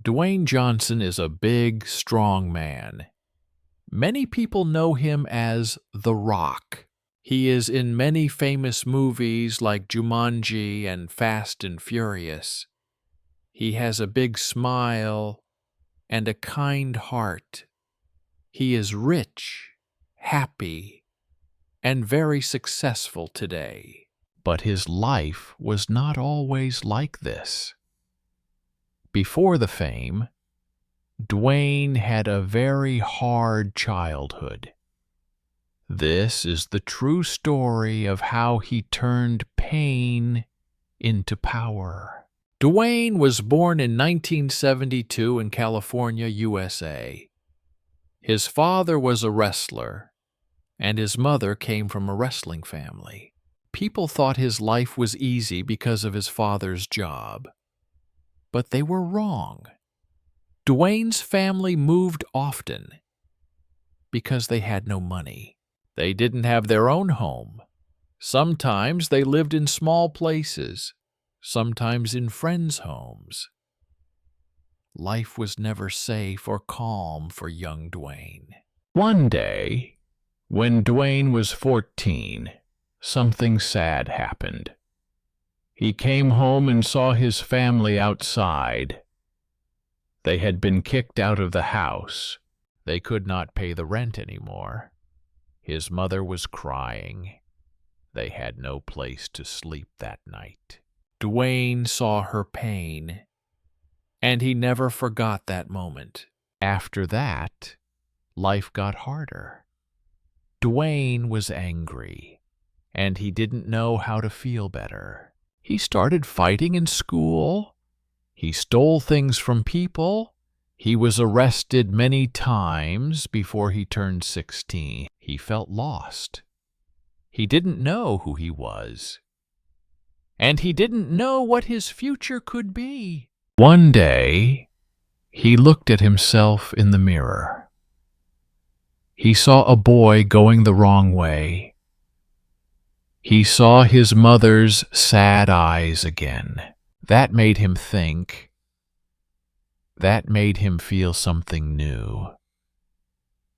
Dwayne Johnson is a big, strong man. Many people know him as The Rock. He is in many famous movies like Jumanji and Fast and Furious. He has a big smile and a kind heart. He is rich, happy, and very successful today. But his life was not always like this. Before the fame, Dwayne had a very hard childhood. This is the true story of how he turned pain into power. Dwayne was born in 1972 in California, USA. His father was a wrestler, and his mother came from a wrestling family. People thought his life was easy because of his father's job, but they were wrong. Dwayne's family moved often because they had no money. They didn't have their own home. Sometimes they lived in small places, sometimes in friends' homes. Life was never safe or calm for young Dwayne. One day, when Dwayne was 14, something sad happened. He came home and saw his family outside. They had been kicked out of the house. They could not pay the rent anymore. His mother was crying. They had no place to sleep that night. Dwayne saw her pain, and he never forgot that moment. After that, life got harder. Dwayne was angry, and he didn't know how to feel better. He started fighting in school. He stole things from people. He was arrested many times before he turned 16. He felt lost. He didn't know who he was. And he didn't know what his future could be. One day, he looked at himself in the mirror. He saw a boy going the wrong way. He saw his mother's sad eyes again. That made him think. That made him feel something new.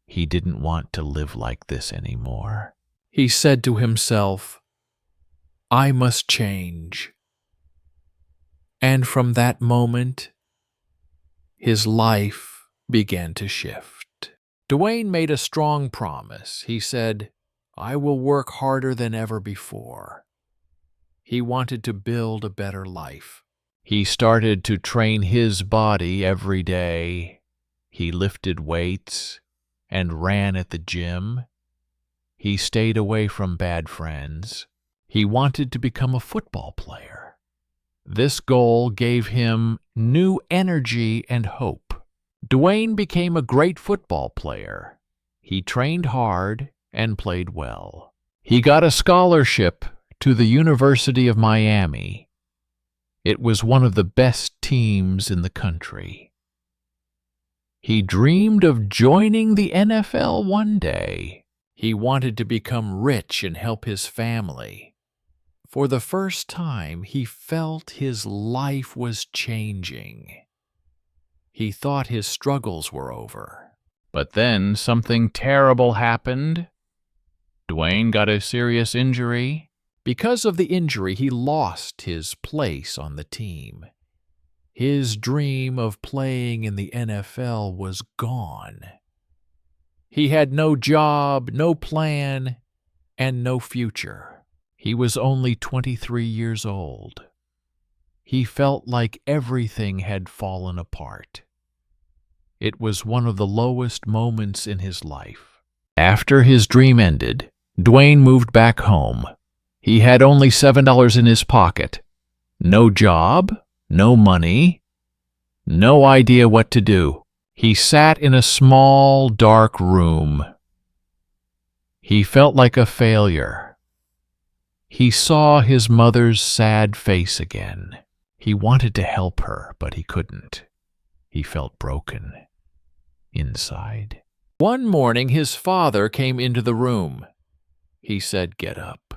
He didn't want to live like this anymore. He said to himself, "I must change." And from that moment, his life began to shift. Dwayne made a strong promise. He said, "I will work harder than ever before." He wanted to build a better life. He started to train his body every day. He lifted weights and ran at the gym. He stayed away from bad friends. He wanted to become a football player. This goal gave him new energy and hope. Dwayne became a great football player. He trained hard and played well. He got a scholarship to the University of Miami. It was one of the best teams in the country. He dreamed of joining the NFL one day. He wanted to become rich and help his family. For the first time, he felt his life was changing. He thought his struggles were over. But then something terrible happened. Dwayne got a serious injury. Because of the injury, he lost his place on the team. His dream of playing in the NFL was gone. He had no job, no plan, and no future. He was only 23 years old. He felt like everything had fallen apart. It was one of the lowest moments in his life. After his dream ended, Dwayne moved back home. He had only $7 in his pocket. No job, no money, no idea what to do. He sat in a small, dark room. He felt like a failure. He saw his mother's sad face again. He wanted to help her, but he couldn't. He felt broken inside. One morning, his father came into the room. He said, "Get up.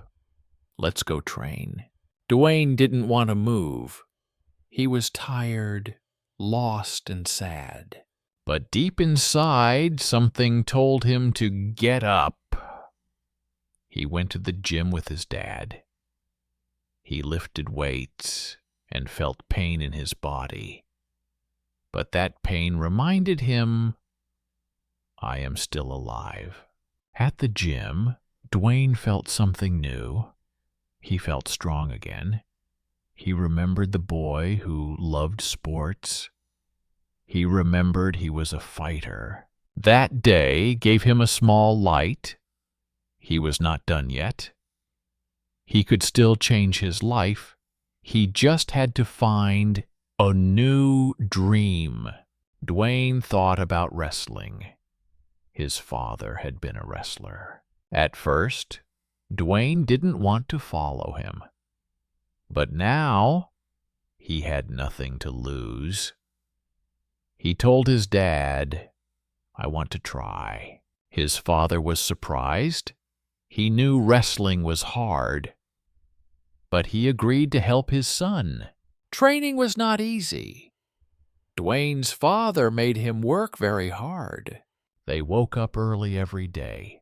Let's go train." Dwayne didn't want to move. He was tired, lost and sad. But deep inside, something told him to get up. He went to the gym with his dad. He lifted weights and felt pain in his body. But that pain reminded him, I am still alive. At the gym, Dwayne felt something new. He felt strong again. He remembered the boy who loved sports. He remembered he was a fighter. That day gave him a small light. He was not done yet. He could still change his life. He just had to find a new dream. Dwayne thought about wrestling. His father had been a wrestler. At first, Dwayne didn't want to follow him. But now, he had nothing to lose. He told his dad, I want to try. His father was surprised. He knew wrestling was hard. But he agreed to help his son. Training was not easy. Dwayne's father made him work very hard. They woke up early every day.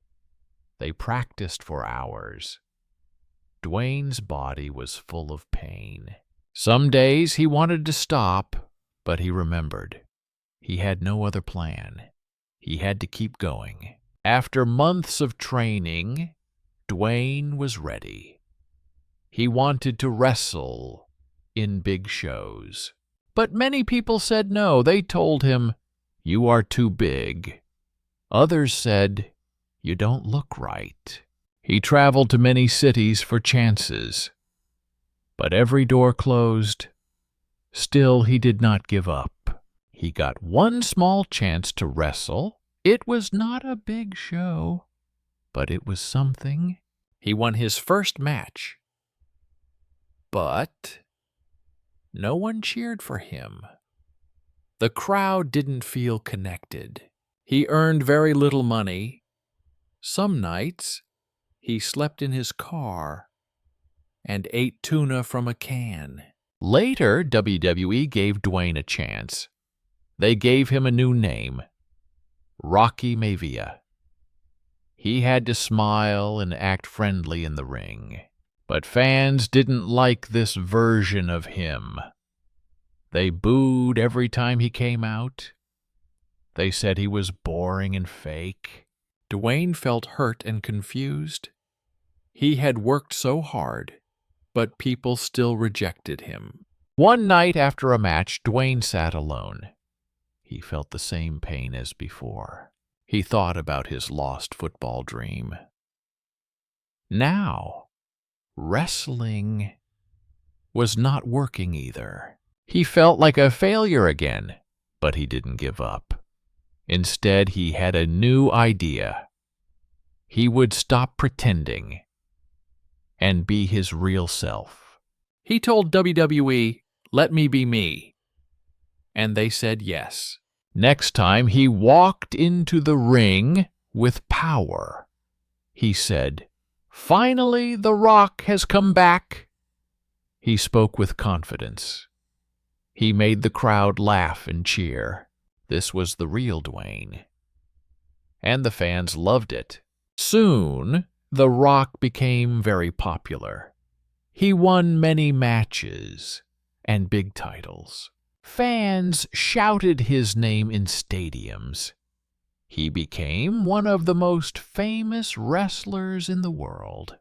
They practiced for hours. Dwayne's body was full of pain. Some days he wanted to stop, but he remembered. He had no other plan. He had to keep going. After months of training, Dwayne was ready. He wanted to wrestle in big shows. But many people said no. They told him, you are too big. Others said, you don't look right. He traveled to many cities for chances. But every door closed. Still, he did not give up. He got one small chance to wrestle. It was not a big show, but it was something. He won his first match. But no one cheered for him. The crowd didn't feel connected. He earned very little money. Some nights, he slept in his car and ate tuna from a can. Later, WWE gave Dwayne a chance. They gave him a new name, Rocky Maivia. He had to smile and act friendly in the ring. But fans didn't like this version of him. They booed every time he came out. They said he was boring and fake. Dwayne felt hurt and confused. He had worked so hard, but people still rejected him. One night after a match, Dwayne sat alone. He felt the same pain as before. He thought about his lost football dream. Now, wrestling was not working either. He felt like a failure again, but he didn't give up. Instead, he had a new idea. He would stop pretending and be his real self. He told WWE, let me be me. And they said yes. Next time, he walked into the ring with power. He said, finally, The Rock has come back. He spoke with confidence. He made the crowd laugh and cheer. This was the real Dwayne. And the fans loved it. Soon, The Rock became very popular. He won many matches and big titles. Fans shouted his name in stadiums. He became one of the most famous wrestlers in the world.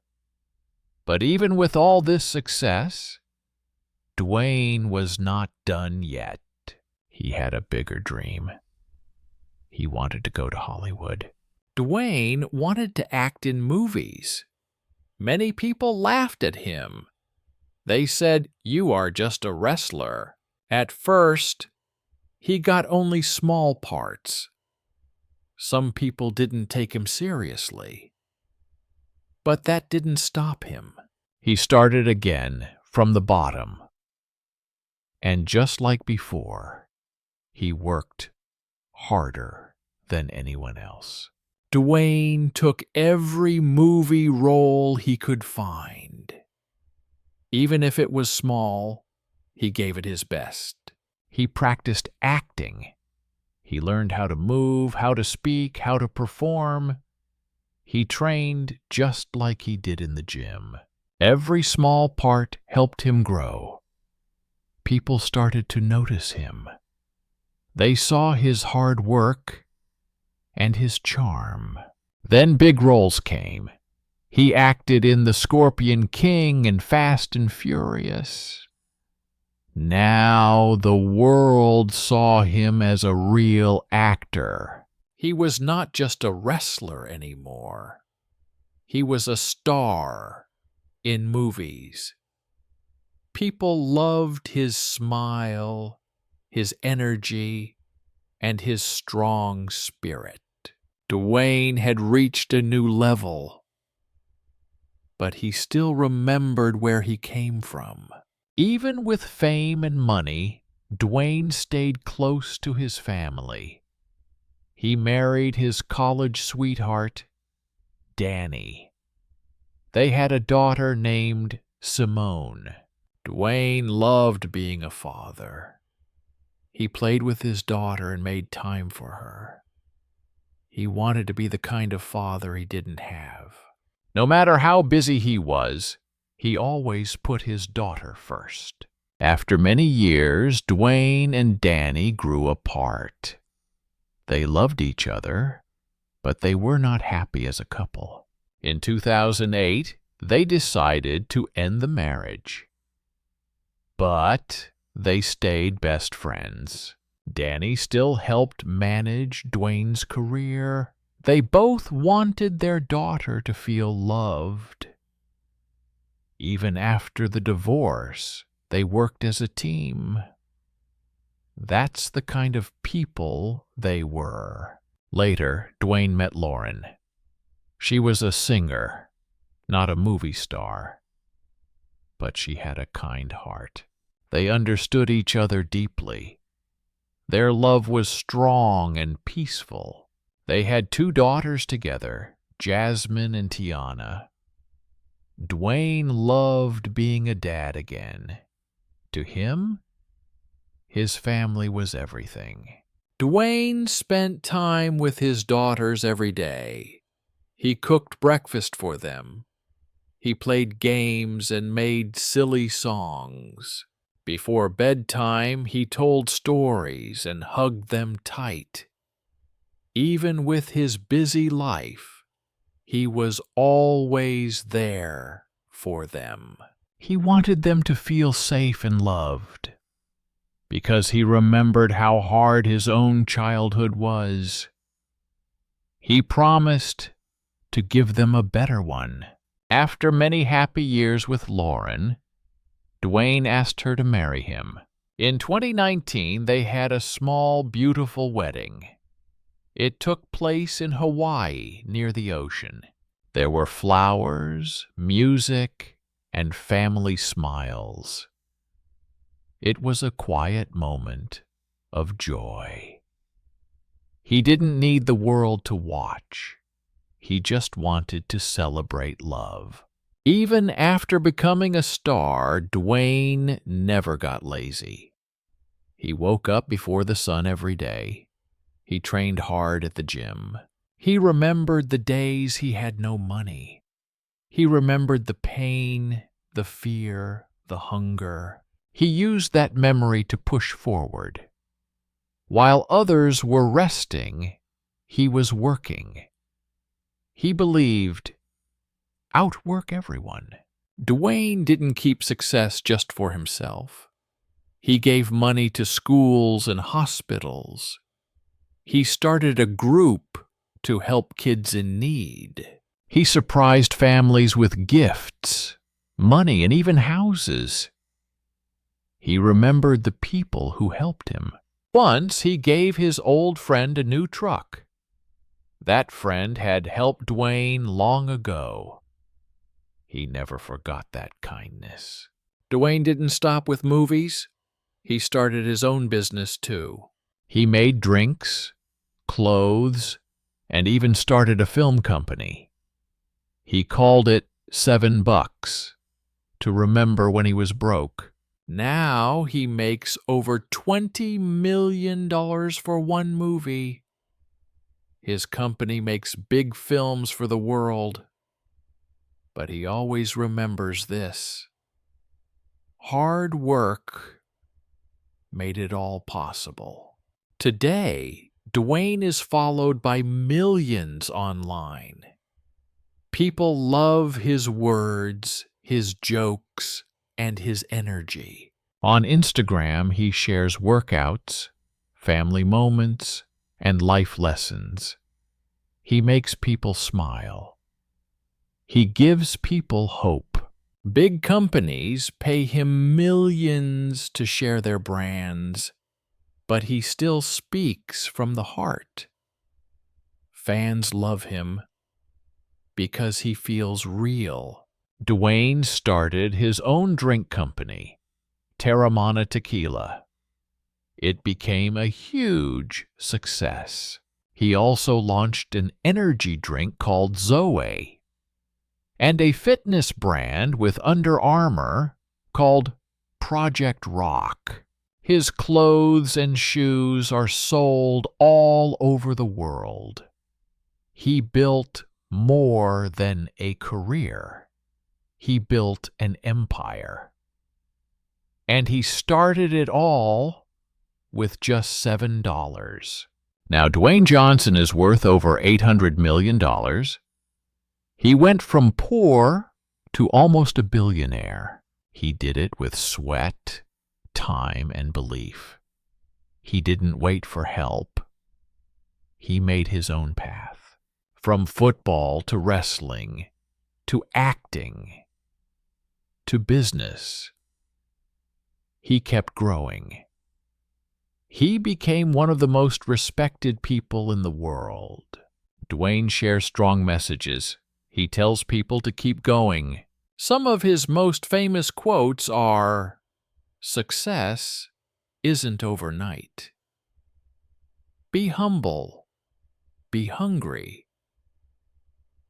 But even with all this success, Dwayne was not done yet. He had a bigger dream. He wanted to go to Hollywood. Dwayne wanted to act in movies. Many people laughed at him. They said, you are just a wrestler. At first, he got only small parts. Some people didn't take him seriously. But that didn't stop him. He started again from the bottom. And just like before, he worked harder than anyone else. Dwayne took every movie role he could find. Even if it was small, he gave it his best. He practiced acting. He learned how to move, how to speak, how to perform. He trained just like he did in the gym. Every small part helped him grow. People started to notice him. They saw his hard work and his charm. Then big roles came. He acted in The Scorpion King and Fast and Furious. Now the world saw him as a real actor. He was not just a wrestler anymore. He was a star in movies. People loved his smile, his energy, and his strong spirit. Dwayne had reached a new level, but he still remembered where he came from. Even with fame and money, Dwayne stayed close to his family. He married his college sweetheart, Danny. They had a daughter named Simone. Dwayne loved being a father. He played with his daughter and made time for her. He wanted to be the kind of father he didn't have. No matter how busy he was, he always put his daughter first. After many years, Dwayne and Danny grew apart. They loved each other, but they were not happy as a couple. In 2008, they decided to end the marriage. But they stayed best friends. Danny still helped manage Dwayne's career. They both wanted their daughter to feel loved. Even after the divorce, they worked as a team. That's the kind of people they were. Later, Dwayne met Lauren. She was a singer, not a movie star, but she had a kind heart. They understood each other deeply. Their love was strong and peaceful. They had 2 daughters together, Jasmine and Tiana. Dwayne loved being a dad again. To him, his family was everything. Dwayne spent time with his daughters every day. He cooked breakfast for them. He played games and made silly songs. Before bedtime, he told stories and hugged them tight. Even with his busy life, he was always there for them. He wanted them to feel safe and loved, because he remembered how hard his own childhood was. He promised to give them a better one. After many happy years with Lauren, Dwayne asked her to marry him. In 2019, they had a small, beautiful wedding. It took place in Hawaii, near the ocean. There were flowers, music, and family smiles. It was a quiet moment of joy. He didn't need the world to watch. He just wanted to celebrate love. Even after becoming a star, Dwayne never got lazy. He woke up before the sun every day. He trained hard at the gym. He remembered the days he had no money. He remembered the pain, the fear, the hunger. He used that memory to push forward. While others were resting, he was working. He believed, outwork everyone. Dwayne didn't keep success just for himself. He gave money to schools and hospitals. He started a group to help kids in need. He surprised families with gifts, money, and even houses. He remembered the people who helped him. Once he gave his old friend a new truck. That friend had helped Dwayne long ago. He never forgot that kindness. Dwayne didn't stop with movies. He started his own business too. He made drinks, clothes, and even started a film company. He called it $7 to remember when he was broke. Now he makes over $20 million for one movie. His company makes big films for the world. But he always remembers this: hard work made it all possible. Today, Dwayne is followed by millions online. People love his words, his jokes, and his energy. On Instagram, he shares workouts, family moments, and life lessons. He makes people smile. He gives people hope. Big companies pay him millions to share their brands, but he still speaks from the heart. Fans love him because he feels real. Dwayne started his own drink company, Terramana Tequila. It became a huge success. He also launched an energy drink called Zoe, and a fitness brand with Under Armour called Project Rock. His clothes and shoes are sold all over the world. He built more than a career. He built an empire. And he started it all with just $7. Now, Dwayne Johnson is worth over $800 million. He went from poor to almost a billionaire. He did it with sweat, time, and belief. He didn't wait for help. He made his own path. From football to wrestling, to acting, to business, he kept growing. He became one of the most respected people in the world. Dwayne shares strong messages. He tells people to keep going. Some of his most famous quotes are, "Success isn't overnight. Be humble. Be hungry.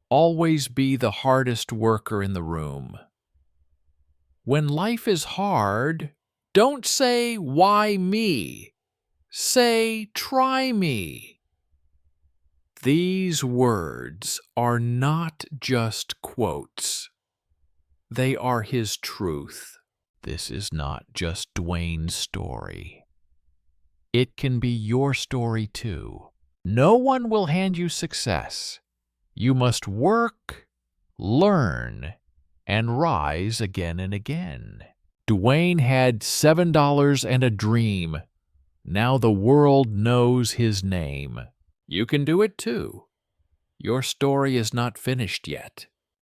Always be the hardest worker in the room. When life is hard, don't say, 'Why me?' Say, 'Try me.'" These words are not just quotes. They are his truth. This is not just Dwayne's story. It can be your story too. No one will hand you success. You must work, learn, and rise again and again. Dwayne had $7 and a dream. Now the world knows his name. You can do it too. Your story is not finished yet.